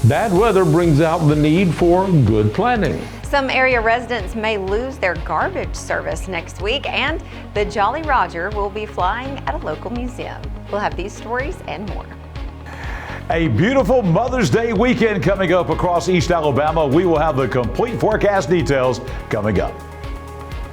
Bad weather brings out the need for good planning. Some area residents may lose their garbage service next week, and the Jolly Roger will be flying at a local museum. We'll have these stories and more. A beautiful Mother's Day weekend coming up across East Alabama. We will have the complete forecast details coming up.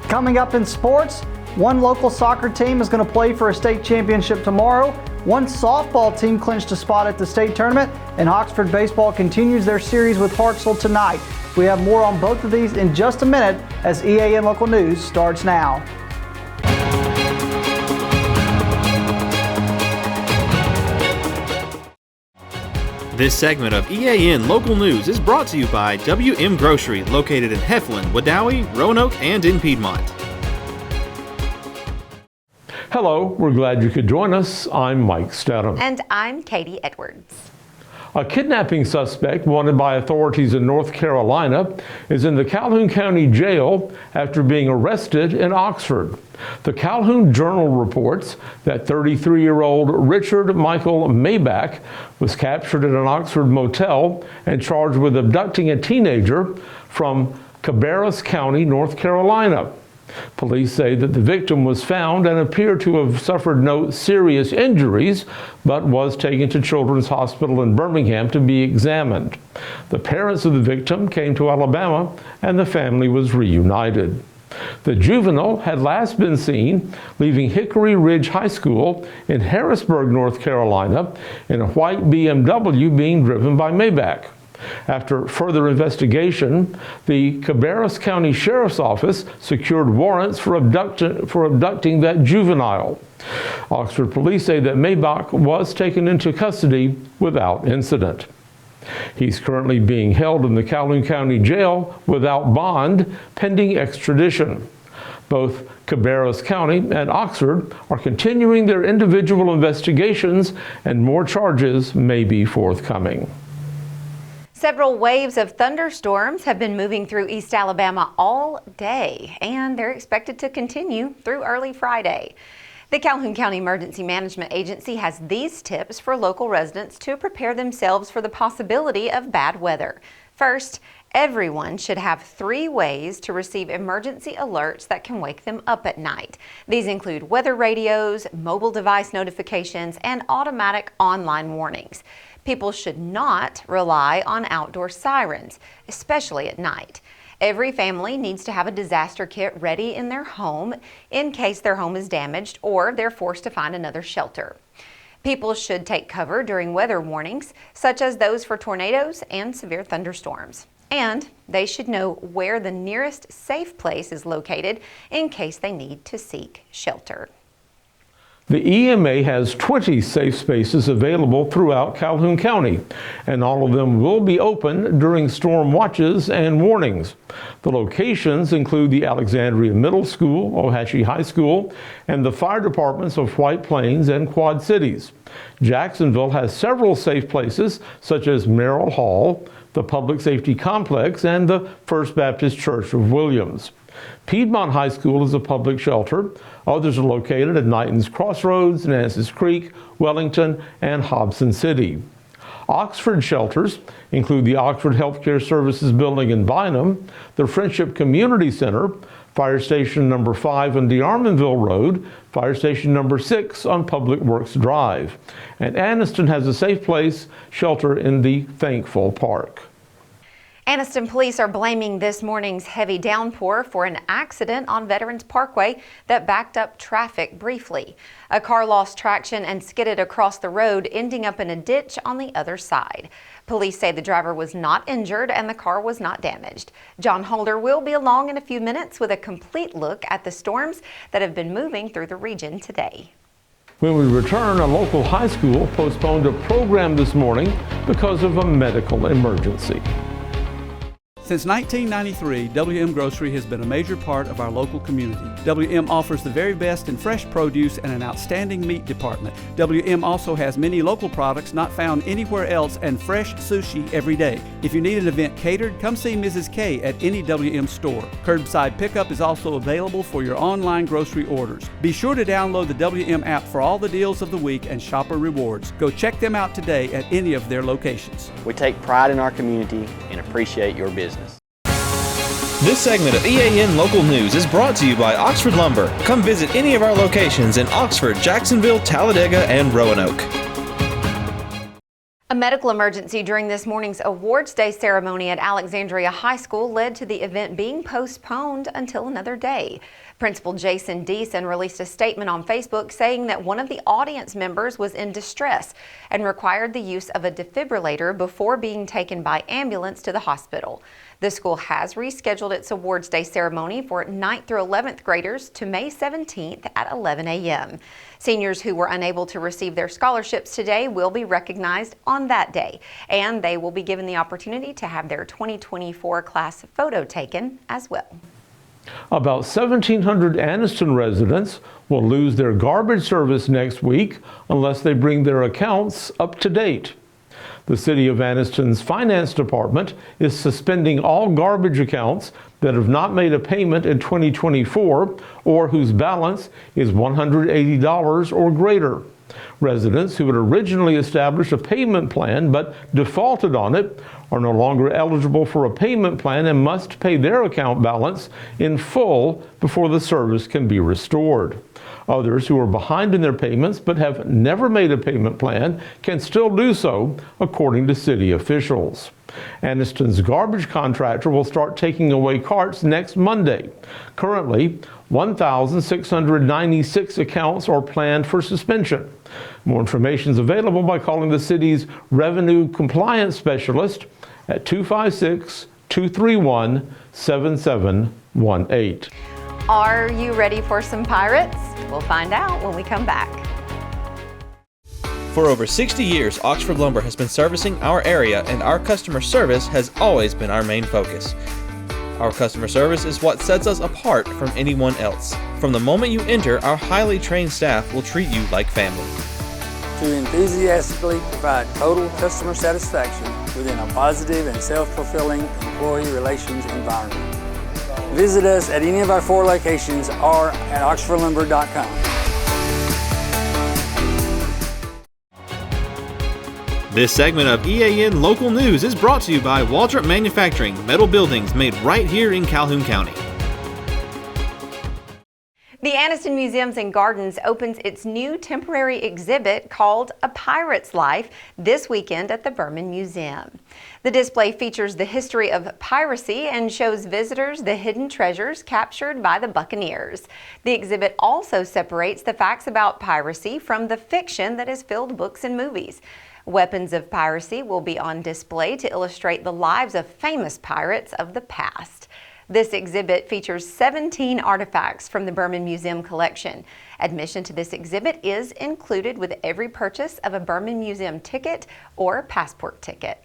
Coming up in sports, one local soccer team is going to play for a state championship tomorrow. One softball team clinched a spot at the state tournament, and Oxford baseball continues their series with Hartselle tonight. We have more on both of these in just a minute as EAN Local News starts now. This segment of EAN Local News is brought to you by WM Grocery, located in Heflin, Wadowee, Roanoke, and in Piedmont. Hello, we're glad you could join us. I'm Mike Stedham. And I'm Katie Edwards. A kidnapping suspect wanted by authorities in North Carolina is in the Calhoun County Jail after being arrested in Oxford. The Calhoun Journal reports that 33-year-old Richard Michael Maybach was captured at an Oxford motel and charged with abducting a teenager from Cabarrus County, North Carolina. Police say that the victim was found and appeared to have suffered no serious injuries, but was taken to Children's Hospital in Birmingham to be examined. The parents of the victim came to Alabama and the family was reunited. The juvenile had last been seen leaving Hickory Ridge High School in Harrisburg, North Carolina, in a white BMW being driven by Maybach. After further investigation, the Cabarrus County Sheriff's Office secured warrants for abducting that juvenile. Oxford police say that Maybach was taken into custody without incident. He's currently being held in the Calhoun County Jail without bond, pending extradition. Both Cabarrus County and Oxford are continuing their individual investigations, and more charges may be forthcoming. Several waves of thunderstorms have been moving through East Alabama all day, and they're expected to continue through early Friday. The Calhoun County Emergency Management Agency has these tips for local residents to prepare themselves for the possibility of bad weather. First, everyone should have 3 ways to receive emergency alerts that can wake them up at night. These include weather radios, mobile device notifications, and automatic online warnings. People should not rely on outdoor sirens, especially at night. Every family needs to have a disaster kit ready in their home in case their home is damaged or they're forced to find another shelter. People should take cover during weather warnings, such as those for tornadoes and severe thunderstorms. And they should know where the nearest safe place is located in case they need to seek shelter. The EMA has 20 safe spaces available throughout Calhoun County, and all of them will be open during storm watches and warnings. The locations include the Alexandria Middle School, Ohatchee High School, and the fire departments of White Plains and Quad Cities. Jacksonville has several safe places, such as Merrill Hall, the Public Safety Complex, and the First Baptist Church of Williams. Piedmont High School is a public shelter. Others are located at Knighton's Crossroads, Nance's Creek, Wellington, and Hobson City. Oxford shelters include the Oxford Healthcare Services Building in Bynum, the Friendship Community Center, Fire Station number 5 on DeArmonville Road, Fire Station number 6 on Public Works Drive. And Anniston has a safe place shelter in the Thankful Park. Anniston police are blaming this morning's heavy downpour for an accident on Veterans Parkway that backed up traffic briefly. A car lost traction and skidded across the road, ending up in a ditch on the other side. Police say the driver was not injured and the car was not damaged. John Holder will be along in a few minutes with a complete look at the storms that have been moving through the region today. When we return, a local high school postponed a program this morning because of a medical emergency. Since 1993, WM Grocery has been a major part of our local community. WM offers the very best in fresh produce and an outstanding meat department. WM also has many local products not found anywhere else and fresh sushi every day. If you need an event catered, come see Mrs. K at any WM store. Curbside pickup is also available for your online grocery orders. Be sure to download the WM app for all the deals of the week and shopper rewards. Go check them out today at any of their locations. We take pride in our community and appreciate your business. This segment of EAN Local News is brought to you by Oxford Lumber. Come visit any of our locations in Oxford, Jacksonville, Talladega, and Roanoke. A medical emergency during this morning's Awards Day ceremony at Alexandria High School led to the event being postponed until another day. Principal Jason Deason released a statement on Facebook saying that one of the audience members was in distress and required the use of a defibrillator before being taken by ambulance to the hospital. The school has rescheduled its Awards Day ceremony for 9th through 11th graders to May 17th at 11 a.m. Seniors who were unable to receive their scholarships today will be recognized on that day, and they will be given the opportunity to have their 2024 class photo taken as well. About 1,700 Anniston residents will lose their garbage service next week unless they bring their accounts up to date. The City of Anniston's Finance Department is suspending all garbage accounts that have not made a payment in 2024 or whose balance is $180 or greater. Residents who had originally established a payment plan but defaulted on it are no longer eligible for a payment plan and must pay their account balance in full before the service can be restored. Others who are behind in their payments but have never made a payment plan can still do so, according to city officials. Anniston's garbage contractor will start taking away carts next Monday. Currently, 1,696 accounts are planned for suspension. More information is available by calling the city's Revenue Compliance Specialist at 256-231-7718. Are you ready for some pirates? We'll find out when we come back. For over 60 years, Oxford Lumber has been servicing our area, and our customer service has always been our main focus. Our customer service is what sets us apart from anyone else. From the moment you enter, our highly trained staff will treat you like family. To enthusiastically provide total customer satisfaction within a positive and self-fulfilling employee relations environment. Visit us at any of our 4 locations or at oxfordlumber.com. This segment of EAN Local News is brought to you by Waldrop Manufacturing, metal buildings made right here in Calhoun County. The Anniston Museums and Gardens opens its new temporary exhibit called A Pirate's Life this weekend at the Berman Museum. The display features the history of piracy and shows visitors the hidden treasures captured by the buccaneers. The exhibit also separates the facts about piracy from the fiction that has filled books and movies. Weapons of piracy will be on display to illustrate the lives of famous pirates of the past. This exhibit features 17 artifacts from the Berman Museum collection. Admission to this exhibit is included with every purchase of a Berman Museum ticket or passport ticket.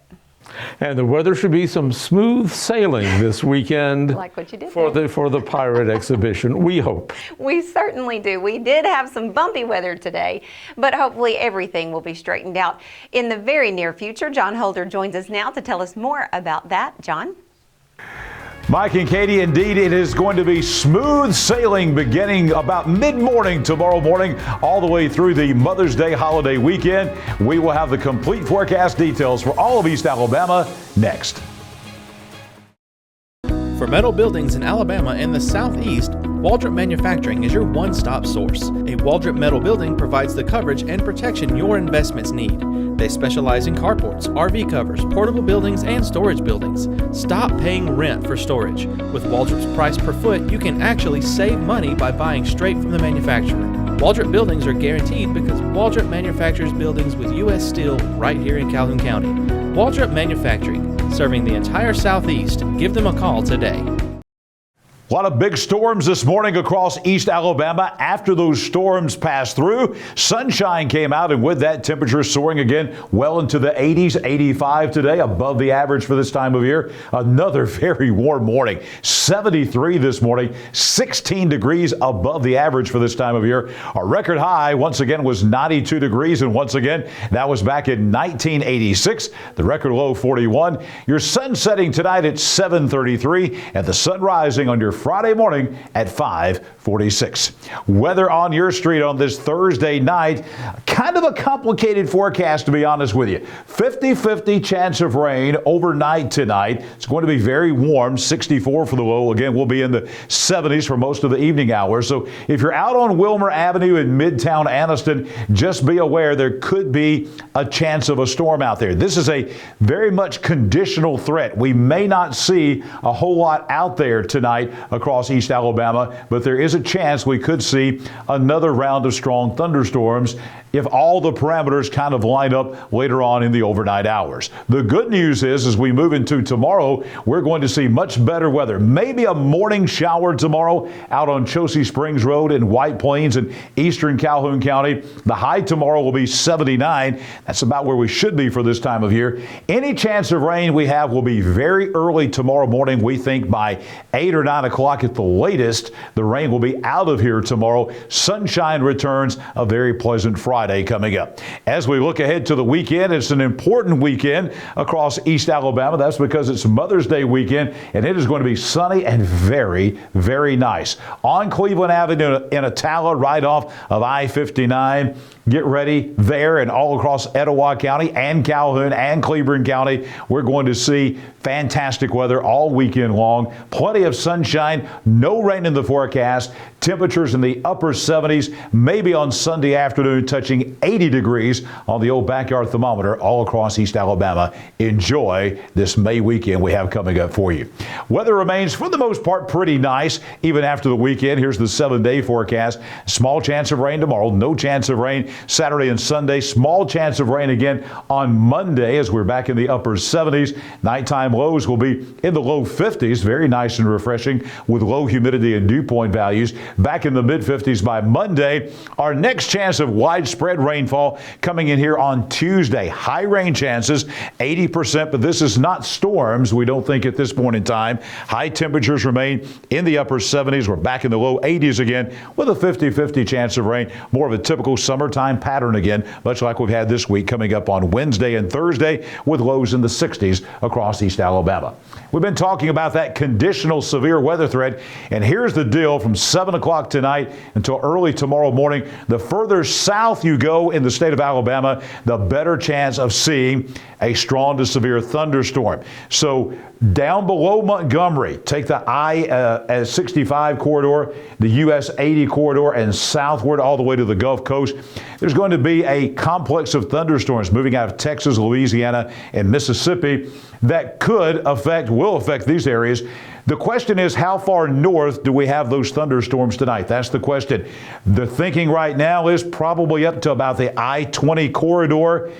And the weather should be some smooth sailing this weekend. Like what you did for the pirate exhibition, we hope. We certainly do. We did have some bumpy weather today, but hopefully everything will be straightened out in the very near future. John Holder joins us now to tell us more about that. John? Mike and Katie, indeed, it is going to be smooth sailing beginning about mid-morning tomorrow morning all the way through the Mother's Day holiday weekend. We will have the complete forecast details for all of East Alabama next. For metal buildings in Alabama and the Southeast, Waldrop Manufacturing is your one-stop source. A Waldrop metal building provides the coverage and protection your investments need. They specialize in carports, RV covers, portable buildings, and storage buildings. Stop paying rent for storage. With Waldrop's price per foot, you can actually save money by buying straight from the manufacturer. Waldrop buildings are guaranteed because Waldrop manufactures buildings with U.S. steel right here in Calhoun County. Waldrop Manufacturing, serving the entire Southeast. Give them a call today. A lot of big storms this morning across East Alabama. After those storms passed through, sunshine came out, and with that, temperatures soaring again well into the 80s, 85 today, above the average for this time of year. Another very warm morning. 73 this morning, 16 degrees above the average for this time of year. Our record high, once again, was 92 degrees, and once again, that was back in 1986. The record low, 41. Your sun setting tonight at 7:33, and the sun rising on your Friday morning at 5:46. Weather on your street on this Thursday night, kind of a complicated forecast, to be honest with you. 50-50 chance of rain overnight tonight. It's going to be very warm, 64 for the low. Again, we'll be in the 70s for most of the evening hours. So if you're out on Wilmer Avenue in Midtown Anniston, just be aware there could be a chance of a storm out there. This is a very much conditional threat. We may not see a whole lot out there tonight across East Alabama, but there is a chance we could see another round of strong thunderstorms if all the parameters kind of line up later on in the overnight hours. The good news is, as we move into tomorrow, we're going to see much better weather. Maybe a morning shower tomorrow out on Chosey Springs Road in White Plains in eastern Calhoun County. The high tomorrow will be 79. That's about where we should be for this time of year. Any chance of rain we have will be very early tomorrow morning. We think by 8 or 9 o'clock at the latest, the rain will be out of here tomorrow. Sunshine returns, a very pleasant Friday coming up. As we look ahead to the weekend, it's an important weekend across East Alabama. That's because it's Mother's Day weekend, and it is going to be sunny and very, very nice. On Cleveland Avenue in Attala, right off of I-59. Get ready there and all across Etowah County and Calhoun and Cleveland County. We're going to see fantastic weather all weekend long. Plenty of sunshine, no rain in the forecast. Temperatures in the upper 70s, maybe on Sunday afternoon touching 80 degrees on the old backyard thermometer all across East Alabama. Enjoy this May weekend we have coming up for you. Weather remains for the most part pretty nice even after the weekend. Here's the 7-day forecast. Small chance of rain tomorrow, no chance of rain Saturday and Sunday. Small chance of rain again on Monday as we're back in the upper 70s. Nighttime lows will be in the low 50s. Very nice and refreshing with low humidity and dew point values. Back in the mid 50s by Monday. Our next chance of widespread rainfall coming in here on Tuesday. High rain chances, 80%, but this is not storms, we don't think at this point in time. High temperatures remain in the upper 70s. We're back in the low 80s again with a 50-50 chance of rain. More of a typical summertime pattern again, much like we've had this week coming up on Wednesday and Thursday with lows in the 60s across East Alabama. We've been talking about that conditional severe weather threat, and here's the deal from 7 o'clock tonight until early tomorrow morning. The further south you go in the state of Alabama, the better chance of seeing a strong to severe thunderstorm. So down below Montgomery, take the I-65 corridor, the US 80 corridor, and southward all the way to the Gulf Coast. There's going to be a complex of thunderstorms moving out of Texas, Louisiana, and Mississippi that will affect these areas. The question is, how far north do we have those thunderstorms tonight? That's the question. The thinking right now is probably up to about the I-20 corridor.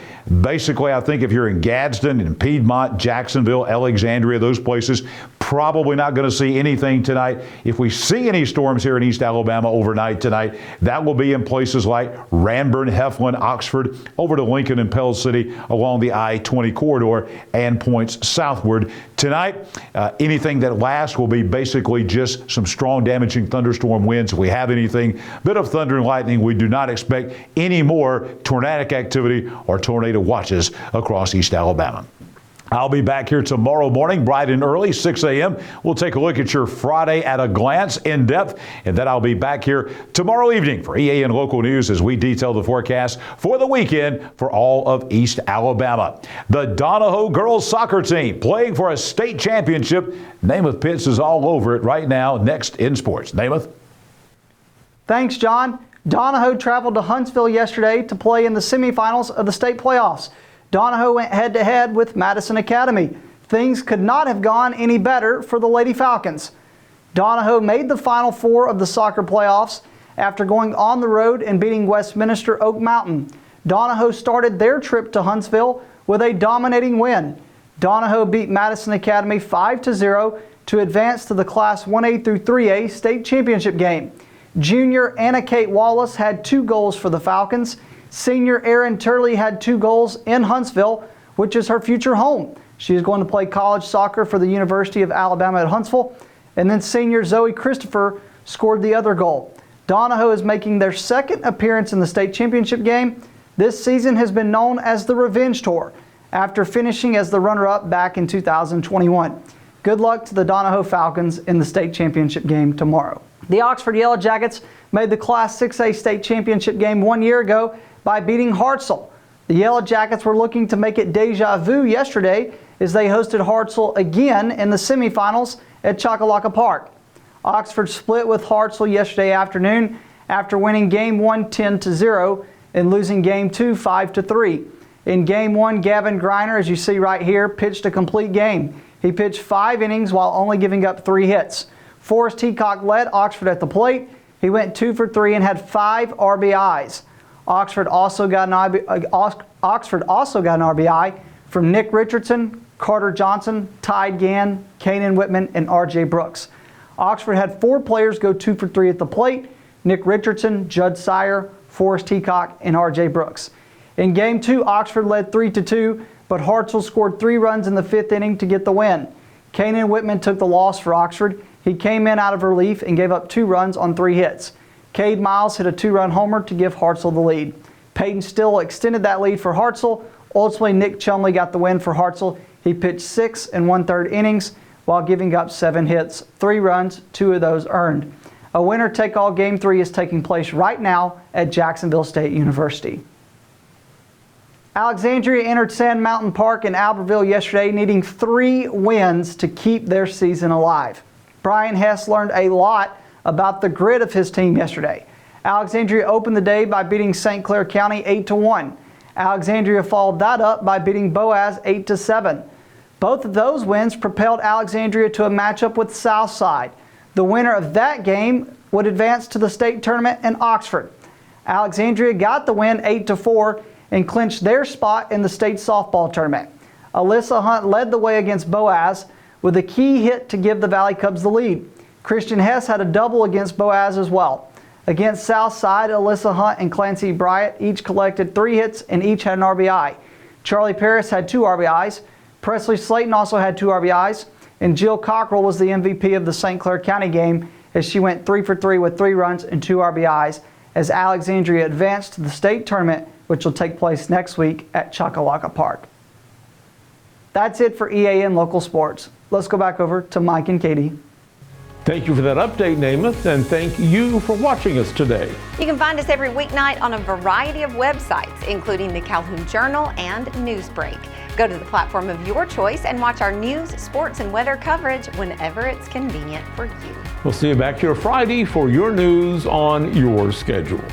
Basically, I think if you're in Gadsden and Piedmont, Jacksonville, Alexandria, those places, probably not going to see anything tonight. If we see any storms here in East Alabama overnight tonight, that will be in places like Ranburne, Heflin, Oxford, over to Lincoln and Pell City along the I-20 corridor and points southward. Tonight, anything that lasts will be basically just some strong damaging thunderstorm winds. If we have anything, bit of thunder and lightning, we do not expect any more tornadic activity or tornado watches across East Alabama. I'll be back here tomorrow morning, bright and early, 6 a.m. We'll take a look at your Friday at a glance, in depth, and then I'll be back here tomorrow evening for EAN Local News as we detail the forecast for the weekend for all of East Alabama. The Donahoe girls soccer team playing for a state championship. Namath Pitts is all over it right now. Next in sports. Namath. Thanks, John. Donahoe traveled to Huntsville yesterday to play in the semifinals of the state playoffs. Donahoe went head-to-head with Madison Academy. Things could not have gone any better for the Lady Falcons. Donahoe made the Final Four of the soccer playoffs after going on the road and beating Westminster Oak Mountain. Donahoe started their trip to Huntsville with a dominating win. Donahoe beat Madison Academy 5-0 to advance to the Class 1A through 3A state championship game. Junior Anna Kate Wallace had 2 goals for the Falcons. Senior Erin Turley had 2 goals in Huntsville, which is her future home. She is going to play college soccer for the University of Alabama at Huntsville. And then senior Zoe Christopher scored the other goal. Donahoe is making their second appearance in the state championship game. This season has been known as the Revenge Tour, after finishing as the runner-up back in 2021. Good luck to the Donahoe Falcons in the state championship game tomorrow. The Oxford Yellow Jackets made the Class 6A state championship game 1 year ago by beating Hartselle. The Yellow Jackets were looking to make it deja vu yesterday as they hosted Hartselle again in the semifinals at Choccolocco Park. Oxford split with Hartselle yesterday afternoon after winning Game 1 10-0 and losing Game 2 5-3. In Game 1, Gavin Greiner, as you see right here, pitched a complete game. He pitched 5 innings while only giving up 3 hits. Forrest Heacock led Oxford at the plate. He went 2 for 3 and had 5 RBIs. Oxford also got an RBI from Nick Richardson, Carter Johnson, Ty Gann, Kanan Whitman, and R.J. Brooks. Oxford had 4 players go 2 for 3 at the plate: Nick Richardson, Judd Sire, Forrest Heacock, and R.J. Brooks. In Game 2, Oxford led 3-2, but Hartselle scored 3 runs in the 5th inning to get the win. Kanan Whitman took the loss for Oxford. He came in out of relief and gave up 2 runs on 3 hits. Cade Miles hit a 2-run homer to give Hartselle the lead. Peyton Still extended that lead for Hartselle. Ultimately, Nick Chumley got the win for Hartselle. He pitched 6 1/3 innings while giving up 7 hits, 3 runs, 2 of those earned. A winner-take-all Game 3 is taking place right now at Jacksonville State University. Alexandria entered Sand Mountain Park in Albertville yesterday, needing 3 wins to keep their season alive. Brian Hess learned a lot about the grit of his team yesterday. Alexandria opened the day by beating St. Clair County 8-1. Alexandria followed that up by beating Boaz 8-7. Both of those wins propelled Alexandria to a matchup with Southside. The winner of that game would advance to the state tournament in Oxford. Alexandria got the win 8-4 and clinched their spot in the state softball tournament. Alyssa Hunt led the way against Boaz with a key hit to give the Valley Cubs the lead. Christian Hess had a double against Boaz as well. Against Southside, Alyssa Hunt and Clancy Bryant each collected 3 hits and each had an RBI. Charlie Paris had 2 RBIs. Presley Slayton also had 2 RBIs. And Jill Cockrell was the MVP of the St. Clair County game as she went 3 for 3 with 3 runs and 2 RBIs as Alexandria advanced to the state tournament, which will take place next week at Choccolocco Park. That's it for EAN Local Sports. Let's go back over to Mike and Katie. Thank you for that update, Namath, and thank you for watching us today. You can find us every weeknight on a variety of websites, including the Calhoun Journal and Newsbreak. Go to the platform of your choice and watch our news, sports, and weather coverage whenever it's convenient for you. We'll see you back here Friday for your news on your schedule.